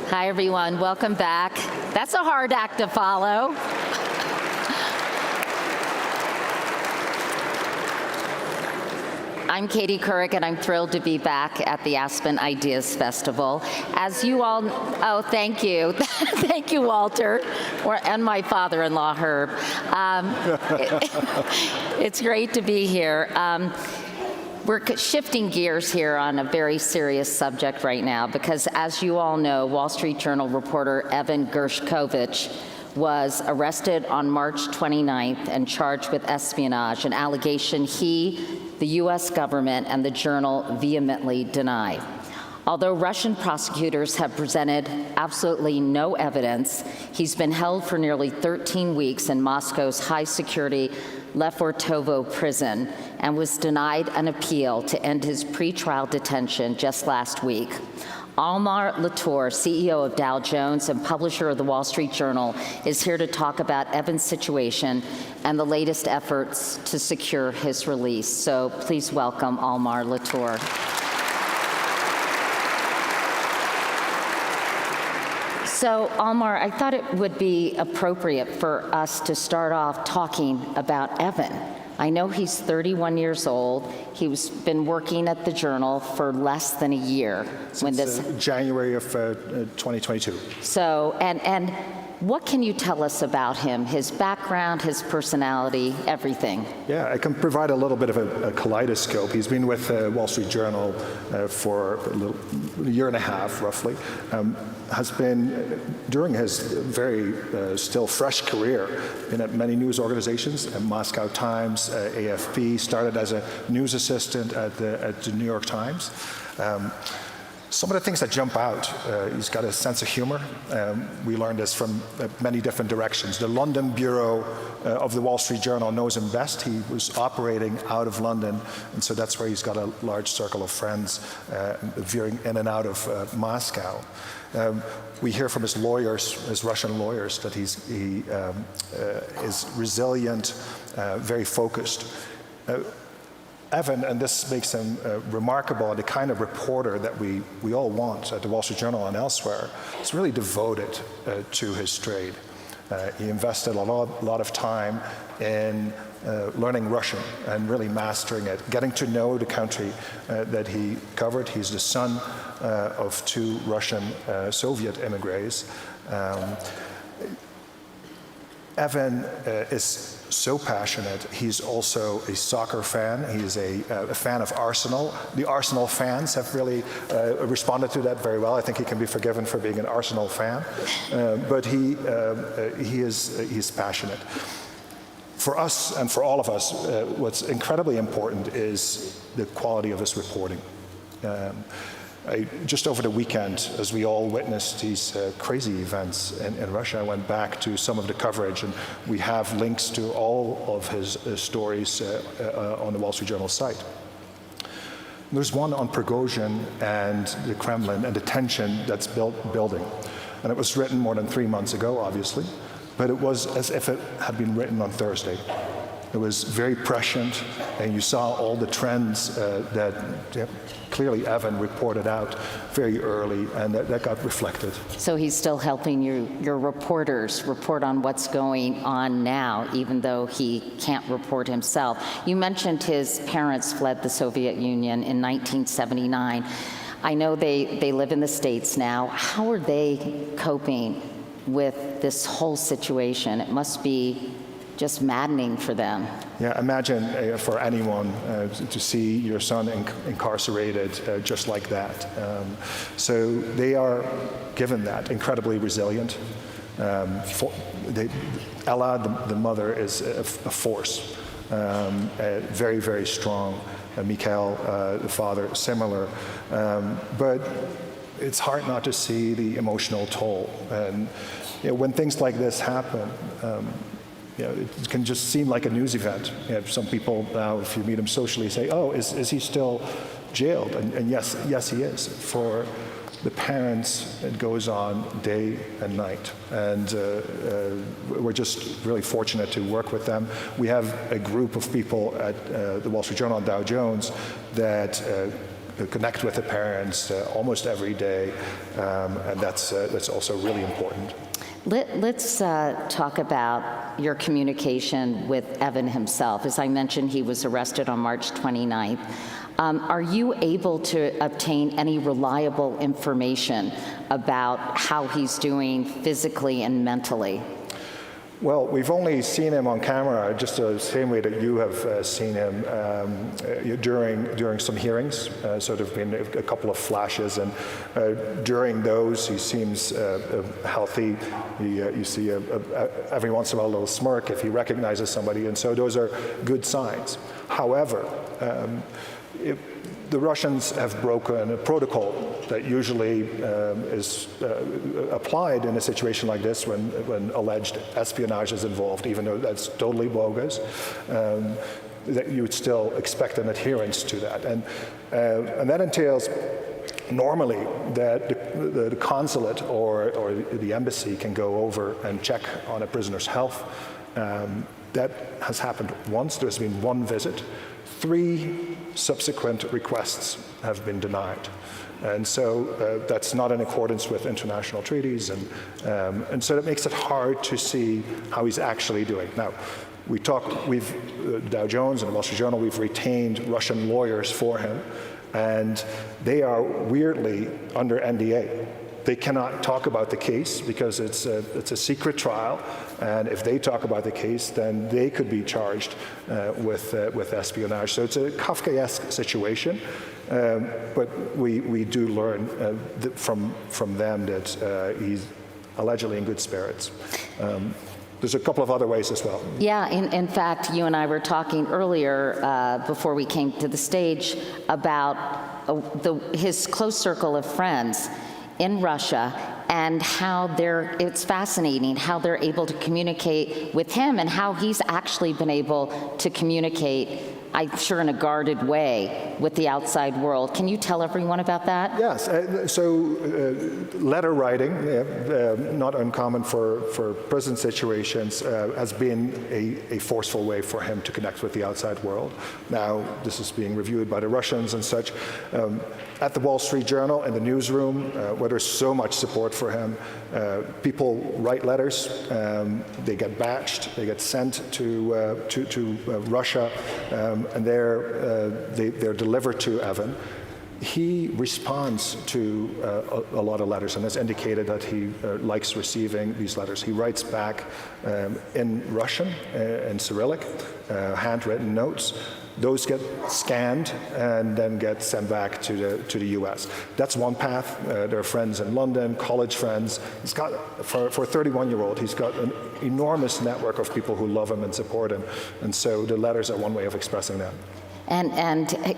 Hi, everyone. Welcome back. That's a hard act to follow. I'm Katie Couric, and I'm thrilled to be back at the Aspen Ideas Festival. As you all, oh, thank you. Thank you, Walter, and my father-in-law, Herb. It's great to be here. We're shifting gears here on a very serious subject right now because, as you all know, Wall Street Journal reporter Evan Gershkovich was arrested on March 29th and charged with espionage, an allegation he, the U.S. government, and the Journal vehemently deny. Although Russian prosecutors have presented absolutely no evidence, he's been held for nearly 13 weeks in Moscow's high-security Lefortovo prison and was denied an appeal to end his pretrial detention just last week. Almar Latour, CEO of Dow Jones and publisher of the Wall Street Journal, is here to talk about Evan's situation and the latest efforts to secure his release. So please welcome Almar Latour. So, Almar, I thought it would be appropriate for us to start off talking about Evan. I know he's 31 years old. He's been working at the Journal for less than a year. Since January of 2022. So, and what can you tell us about him, his background, his personality, everything? Yeah, I can provide a little bit of a kaleidoscope. He's been with Wall Street Journal for a year and a half, roughly. Has been, during his very still fresh career, been at many news organizations, at Moscow Times, AFP, started as a news assistant at the New York Times. Some of the things that jump out, he's got a sense of humor. We learned this from many different directions. The London bureau of the Wall Street Journal knows him best. He was operating out of London, and so that's where he's got a large circle of friends veering in and out of Moscow. We hear from his lawyers, his Russian lawyers, that he is resilient, very focused. Evan, and this makes him remarkable, the kind of reporter that we all want at the Wall Street Journal and elsewhere, is really devoted to his trade. He invested a lot of time in learning Russian and really mastering it, getting to know the country that he covered. He's the son of two Russian Soviet immigrants. Evan is so passionate. He's also a soccer fan. He's a fan of Arsenal. The Arsenal fans have really responded to that very well. I think he can be forgiven for being an Arsenal fan, but he's passionate. For us and for all of us, what's incredibly important is the quality of his reporting. Just over the weekend, as we all witnessed these crazy events in Russia, I went back to some of the coverage, and we have links to all of his stories on the Wall Street Journal site. There's one on Prigozhin and the Kremlin and the tension that's building. And it was written more than 3 months ago, obviously, but it was as if it had been written on Thursday. It was very prescient, and you saw all the trends that clearly Evan reported out very early, and that got reflected. So he's still helping your reporters report on what's going on now, even though he can't report himself. You mentioned his parents fled the Soviet Union in 1979. I know they live in the States now. How are they coping with this whole situation? It must be just maddening for them. Yeah, imagine for anyone to see your son incarcerated just like that. So they are, given that, incredibly resilient. Ella, the mother, is a force, very, very strong. Mikhail, the father, similar. But it's hard not to see the emotional toll. And when things like this happen, it can just seem like a news event. Some people now, if you meet him socially, say, "Oh, is he still jailed?" And yes, he is. For the parents, it goes on day and night. And we're just really fortunate to work with them. We have a group of people at the Wall Street Journal and Dow Jones that connect with the parents almost every day, and that's also really important. Let's talk about your communication with Evan himself. As I mentioned, he was arrested on March 29th. Are you able to obtain any reliable information about how he's doing physically and mentally? Well, we've only seen him on camera just the same way that you have seen him during some hearings. So there have been a couple of flashes, and during those he seems healthy. You see every once in a while a little smirk if he recognizes somebody, and so those are good signs. However, the Russians have broken a protocol that usually is applied in a situation like this when alleged espionage is involved, even though that's totally bogus. That you would still expect an adherence to that. And that entails normally that the consulate or the embassy can go over and check on a prisoner's health. That has happened once. There's been one visit. 3 subsequent requests have been denied. And so that's not in accordance with international treaties, and so that makes it hard to see how he's actually doing. Now, Dow Jones and the Wall Street Journal, we've retained Russian lawyers for him, and they are weirdly under NDA. They cannot talk about the case because it's a secret trial, and if they talk about the case, then they could be charged with espionage. So it's a Kafkaesque situation, but we do learn from them that he's allegedly in good spirits. There's a couple of other ways as well. Yeah, in fact, you and I were talking earlier before we came to the stage about his close circle of friends in Russia, and how it's fascinating how they're able to communicate with him and how he's actually been able to communicate, I'm sure in a guarded way, with the outside world. Can you tell everyone about that? Yes, letter writing, not uncommon for prison situations, has been a forceful way for him to connect with the outside world. Now, this is being reviewed by the Russians and such. At the Wall Street Journal, in the newsroom, where there's so much support for him, people write letters, they get batched, they get sent to Russia, and they're delivered to Evan. He responds to a lot of letters and has indicated that he likes receiving these letters. He writes back in Russian, in Cyrillic, handwritten notes. Those get scanned and then get sent back to the U.S. That's one path. There are friends in London, college friends. He's got, for a 31-year-old, he's got an enormous network of people who love him and support him. And so the letters are one way of expressing that. And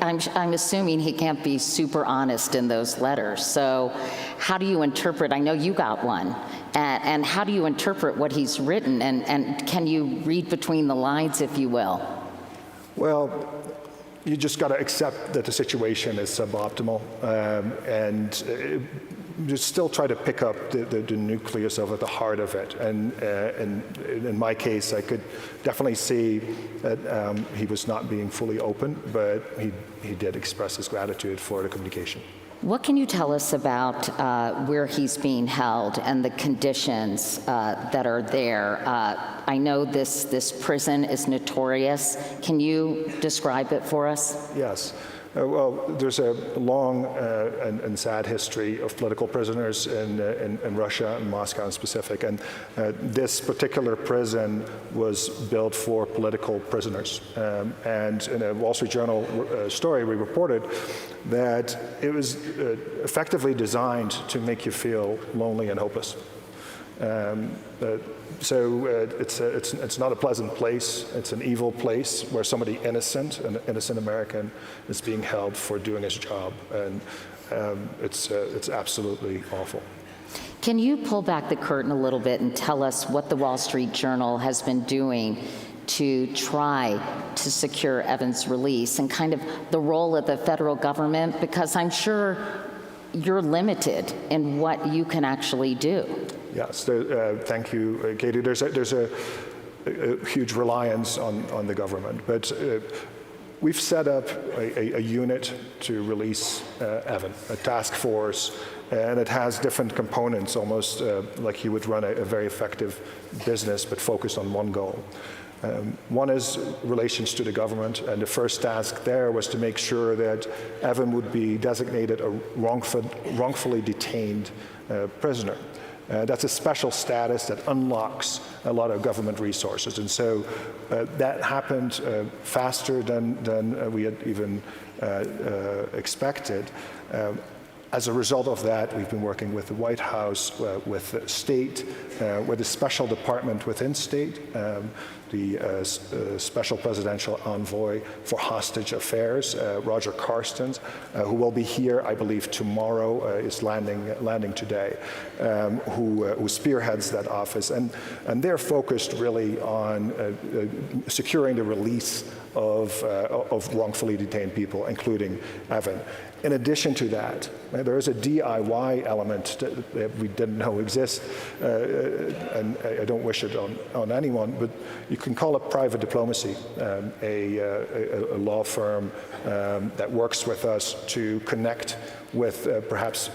I'm assuming he can't be super honest in those letters. So how do you interpret, I know you got one, and how do you interpret what he's written? And can you read between the lines, if you will? Well, you just got to accept that the situation is suboptimal, and just still try to pick up the nucleus of it, the heart of it. And in my case, I could definitely see that he was not being fully open, but he did express his gratitude for the communication. What can you tell us about where he's being held and the conditions that are there? I know this prison is notorious. Can you describe it for us? Yes. Well, there's a long and sad history of political prisoners in Russia, and Moscow in specific. And this particular prison was built for political prisoners. And in a Wall Street Journal story, we reported that it was effectively designed to make you feel lonely and hopeless. So it's not a pleasant place. It's an evil place where somebody innocent, an innocent American, is being held for doing his job, and it's absolutely awful. Can you pull back the curtain a little bit and tell us what the Wall Street Journal has been doing to try to secure Evan's release, and kind of the role of the federal government? Because I'm sure you're limited in what you can actually do. Yes, thank you, Katie. There's a huge reliance on the government, but we've set up a unit to release Evan, a task force, and it has different components, almost like you would run a very effective business, but focused on one goal. One is relations to the government, and the first task there was to make sure that Evan would be designated a wrongfully detained prisoner. That's a special status that unlocks a lot of government resources, and so that happened faster than we had even expected. As a result of that, we've been working with the White House, with the state, with a special department within state, the Special Presidential Envoy for Hostage Affairs, Roger Carstens, who will be here, I believe, tomorrow, is landing today, who spearheads that office. And they're focused really on securing the release of wrongfully detained people, including Evan. In addition to that, there is a DIY element that we didn't know exists, and I don't wish it on anyone, but you can call it private diplomacy, a law firm that works with us to connect with perhaps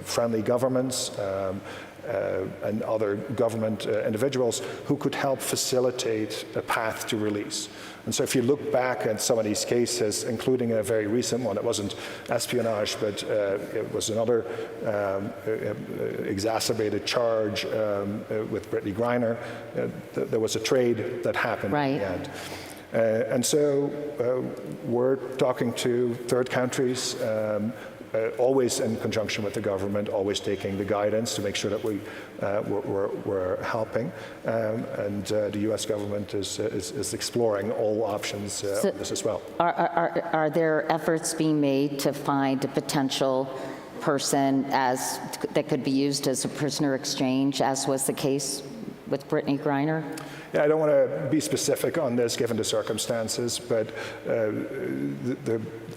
friendly governments, and other government individuals who could help facilitate a path to release. And so if you look back at some of these cases, including a very recent one, it wasn't espionage, but it was another exacerbated charge with Brittany Griner. There was a trade that happened in the end. And so we're talking to third countries, always in conjunction with the government, always taking the guidance to make sure that we're helping. And the U.S. government is exploring all options on this as well. Are there efforts being made to find a potential person that could be used as a prisoner exchange, as was the case with Brittany Griner? Yeah, I don't want to be specific on this given the circumstances, but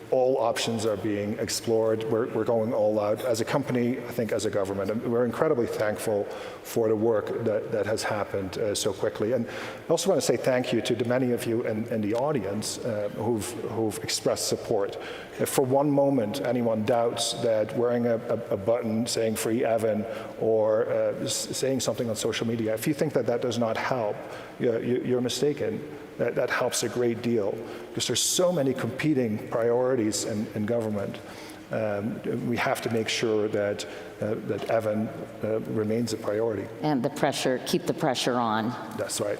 all options are being explored. We're going all out. As a company, I think as a government, and we're incredibly thankful for the work that has happened so quickly. And I also want to say thank you to the many of you in the audience who've expressed support. If for one moment anyone doubts that wearing a button saying "Free Evan" or saying something on social media, if you think that does not help, you're mistaken. That helps a great deal, because there's so many competing priorities in government. We have to make sure that Evan remains a priority. And keep the pressure on. That's right.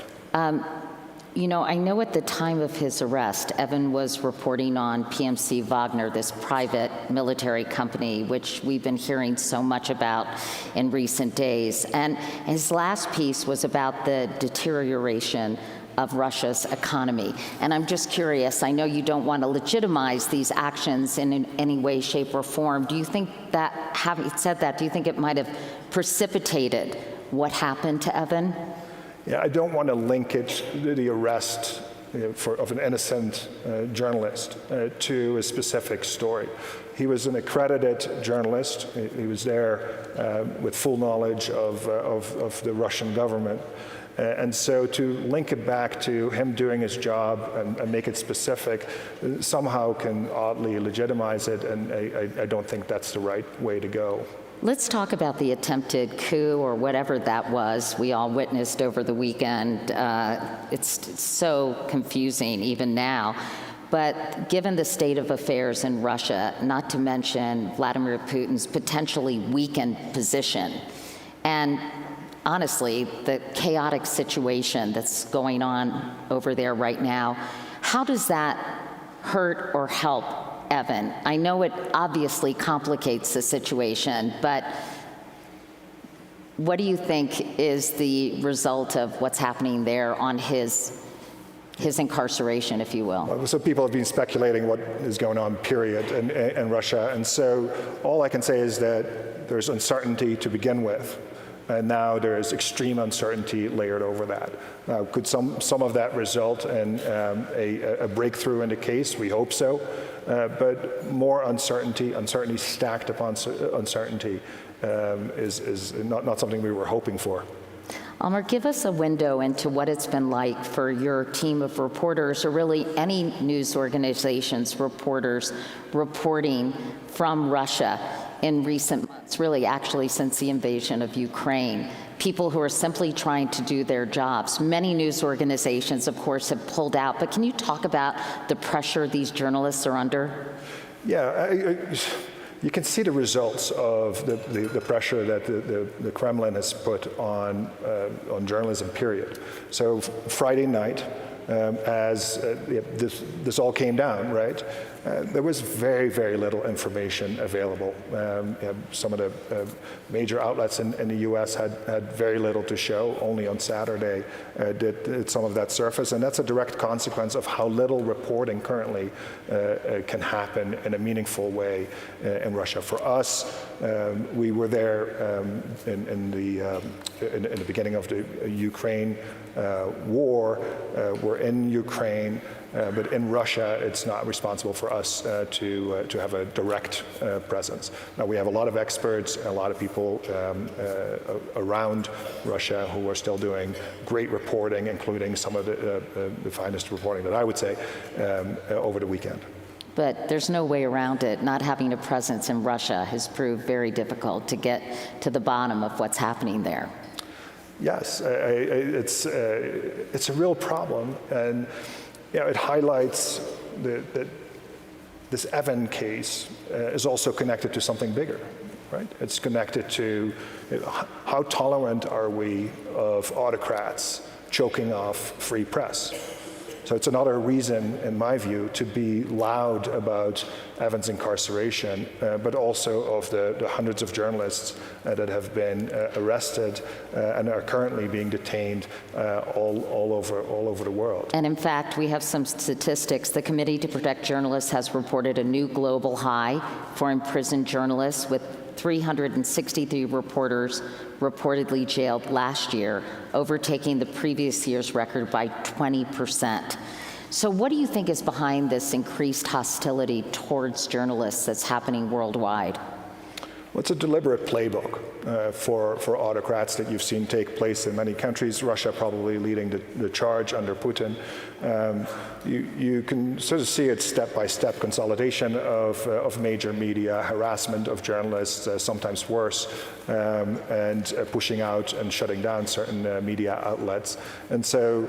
You know, I know at the time of his arrest, Evan was reporting on PMC Wagner, this private military company, which we've been hearing so much about in recent days. And his last piece was about the deterioration of Russia's economy. And I'm just curious, I know you don't want to legitimize these actions in any way, shape, or form. Do you think that, having said that, do you think it might have precipitated what happened to Evan? Yeah, I don't want to link it, the arrest of an innocent journalist to a specific story. He was an accredited journalist. He was there with full knowledge of the Russian government. And so to link it back to him doing his job and make it specific somehow can oddly legitimize it, and I don't think that's the right way to go. Let's talk about the attempted coup, or whatever that was, we all witnessed over the weekend. It's so confusing even now. But given the state of affairs in Russia, not to mention Vladimir Putin's potentially weakened position, and honestly, the chaotic situation that's going on over there right now, how does that hurt or help Evan? I know it obviously complicates the situation, but what do you think is the result of what's happening there on his incarceration, if you will? So people have been speculating what is going on, period, in Russia. And so all I can say is that there's uncertainty to begin with. And now there is extreme uncertainty layered over that. Now, could some of that result in a breakthrough in the case? We hope so. But more uncertainty stacked upon uncertainty is not something we were hoping for. Almar, give us a window into what it's been like for your team of reporters, or really any news organization's reporters, reporting from Russia in recent months, really actually since the invasion of Ukraine. People who are simply trying to do their jobs. Many news organizations, of course, have pulled out, but can you talk about the pressure these journalists are under? Yeah, you can see the results of the pressure that the Kremlin has put on journalism, period. So Friday night, as this all came down, right, there was very, very little information available. Some of the major outlets in the U.S. had very little to show. Only on Saturday did some of that surface, and that's a direct consequence of how little reporting currently can happen in a meaningful way in Russia. For us, we were there in the beginning of the Ukraine war. We're in Ukraine, but in Russia, it's not responsible for us to have a direct presence. Now, we have a lot of experts, a lot of people around Russia who are still doing great reporting, including some of the finest reporting that I would say over the weekend. But there's no way around it. Not having a presence in Russia has proved very difficult to get to the bottom of what's happening there. Yes, it's a real problem, and it highlights that this Evan case is also connected to something bigger, right? It's connected to how tolerant are we of autocrats choking off free press. So it's another reason, in my view, to be loud about Evan's incarceration, but also of the hundreds of journalists that have been arrested and are currently being detained all over the world. And in fact, we have some statistics. The Committee to Protect Journalists has reported a new global high for imprisoned journalists, with 363 reporters reportedly jailed last year, overtaking the previous year's record by 20%. So what do you think is behind this increased hostility towards journalists that's happening worldwide? Well, it's a deliberate playbook for autocrats that you've seen take place in many countries, Russia probably leading the charge under Putin. You can sort of see it step-by-step consolidation of major media, harassment of journalists, sometimes worse, and pushing out and shutting down certain media outlets. And so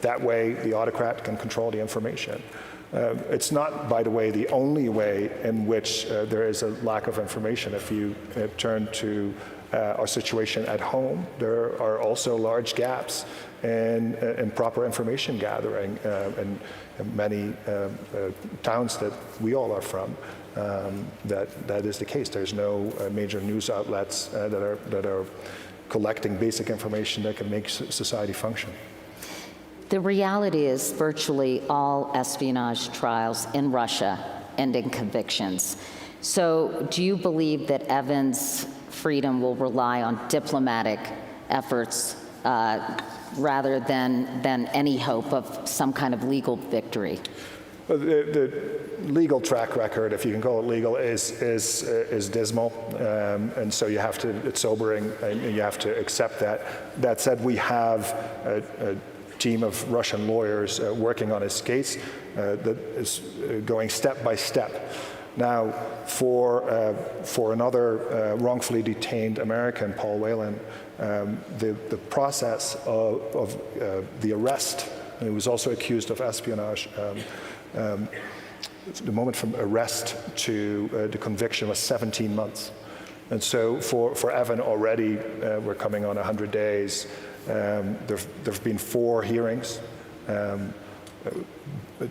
that way the autocrat can control the information. It's not, by the way, the only way in which there is a lack of information. If you turn to our situation at home, there are also large gaps in proper information gathering in many towns that we all are from. That is the case. There's no major news outlets that are collecting basic information that can make society function. The reality is virtually all espionage trials in Russia end in convictions. So do you believe that Evan's freedom will rely on diplomatic efforts rather than any hope of some kind of legal victory? Well, the legal track record, if you can call it legal, is dismal, and so you have to. It's sobering, and you have to accept that. That said, we have a team of Russian lawyers working on his case that is going step by step. Now, for another wrongfully detained American, Paul Whalen, the process of the arrest, and he was also accused of espionage, the moment from arrest to the conviction was 17 months. And so for Evan already, we're coming on 100 days. There've been 4 hearings,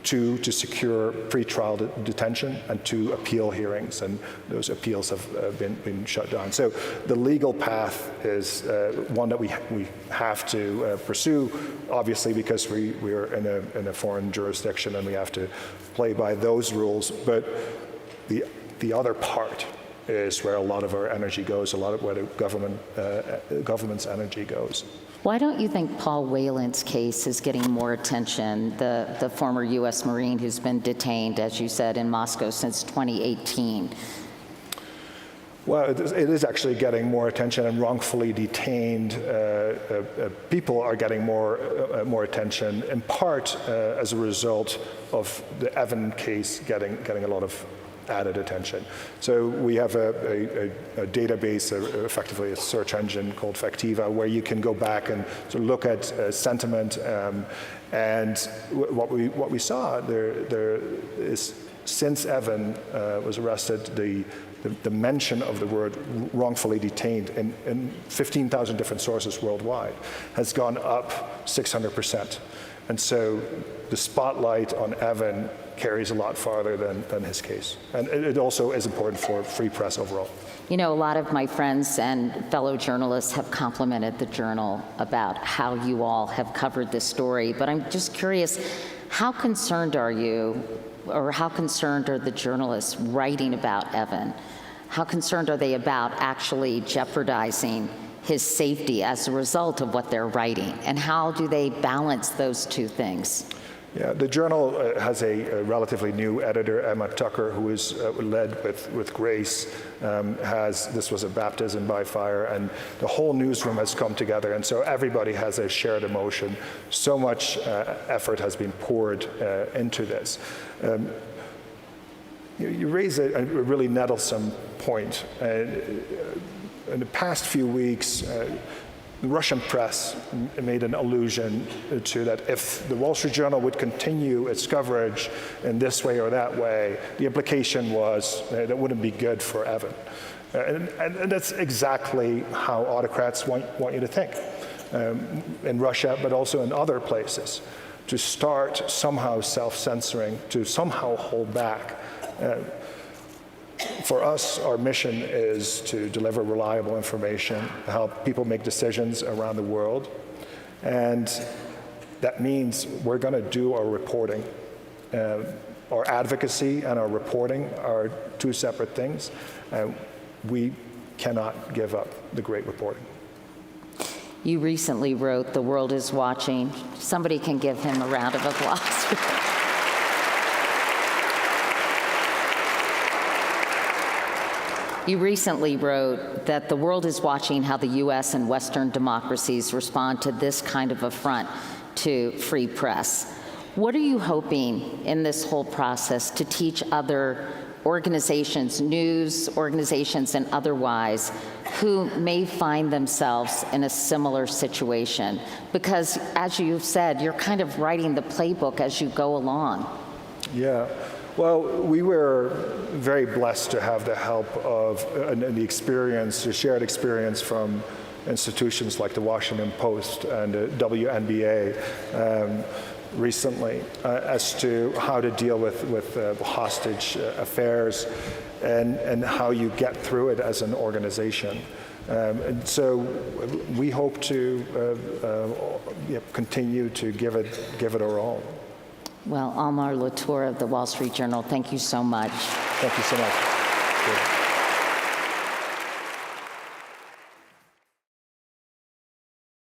2 to secure pretrial detention and 2 appeal hearings, and those appeals have been shut down. So the legal path is one that we have to pursue, obviously, because we are in a foreign jurisdiction and we have to play by those rules. But the other part is where a lot of our energy goes, a lot of where the government's energy goes. Why don't you think Paul Whalen's case is getting more attention, the former U.S. Marine who's been detained, as you said, in Moscow since 2018? Well, it is actually getting more attention, and wrongfully detained people are getting more attention, in part as a result of the Evan case getting a lot of added attention. So we have a database, effectively a search engine called Factiva, where you can go back and sort of look at sentiment. And what we saw there is, since Evan was arrested, the mention of the word wrongfully detained in 15,000 different sources worldwide has gone up 600%. And so the spotlight on Evan carries a lot farther than his case. And it also is important for free press overall. You know, a lot of my friends and fellow journalists have complimented the Journal about how you all have covered this story, but I'm just curious, how concerned are you, or how concerned are the journalists writing about Evan? How concerned are they about actually jeopardizing his safety as a result of what they're writing? And how do they balance those two things? Yeah, the Journal has a relatively new editor, Emma Tucker, who is led with grace. This was a baptism by fire, and the whole newsroom has come together, and so everybody has a shared emotion. So much effort has been poured into this. You raise a really nettlesome point. In the past few weeks, the Russian press made an allusion to that if the Wall Street Journal would continue its coverage in this way or that way, the implication was that wouldn't be good for Evan. And that's exactly how autocrats want you to think, in Russia, but also in other places, to start somehow self-censoring, to somehow hold back. For us, our mission is to deliver reliable information, help people make decisions around the world, and that means we're going to do our reporting. Our advocacy and our reporting are two separate things. We cannot give up the great reporting. You recently wrote, "The world is watching." Somebody can give him a round of applause. You recently wrote that the world is watching how the U.S. and Western democracies respond to this kind of affront to free press. What are you hoping in this whole process to teach other organizations, news organizations and otherwise, who may find themselves in a similar situation? Because, as you've said, you're kind of writing the playbook as you go along. Yeah. Well, we were very blessed to have the help of and the experience, the shared experience from institutions like the Washington Post and the WNBA recently as to how to deal with hostage affairs and how you get through it as an organization. And so we hope to continue to give it our all. Well, Almar Latour of the Wall Street Journal, thank you so much. Thank you so much. Good.